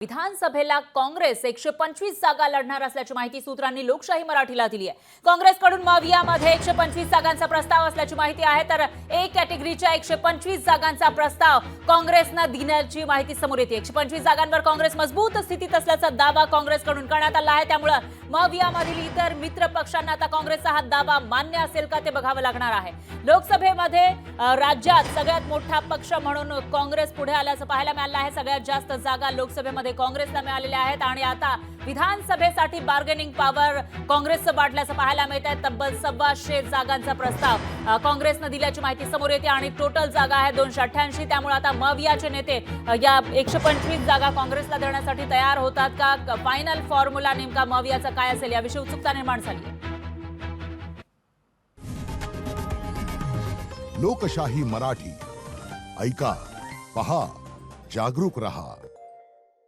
विधानसभेला काँग्रेस 125 जागा लढणार असल्याची माहिती सूत्रांनी लोकशाही मराठीला दिली आहे। काँग्रेसकडून मवियामध्ये 125 जागांचा प्रस्ताव असल्याची माहिती आहे, तर ए कॅटेगरीच्या 125 जागांचा प्रस्ताव काँग्रेसनं दिल्याची माहिती समोर येते। 125 जागांवर काँग्रेस मजबूत स्थितीत असल्याचा दावा काँग्रेसकडून करण्यात आला आहे, त्यामुळे मवियामधील इतर मित्र पक्षांना आता काँग्रेसचा हा दावा मान्य असेल का ते बघावं लागणार आहे। लोकसभेमध्ये राज्यात सगळ्यात मोठा पक्ष म्हणून काँग्रेस पुढे आल्याचं पाहायला मिळालं आहे। सगळ्यात जास्त जागा लोकसभेमध्ये काँग्रेसला मिळालेल्या आहेत आणि आता विधानसभेसाठी बार्गेनिंग पॉवर काँग्रेसचं वाढल्याचं पाहायला मिळत आहे। तब्बल 125 जागांचा प्रस्ताव काँग्रेसनं दिल्याची माहिती समोर येते आणि टोटल जागा आहे 288। त्यामुळे आता मवियाचे नेते या 125 जागा काँग्रेसला देण्यासाठी तयार होतात का? फायनल फॉर्म्युला नेमका मवियाचा काय असेल याविषयी उत्सुकता निर्माण झाली आहे। लोकशाही मराठी ऐका, पहा, जागरूक रहा।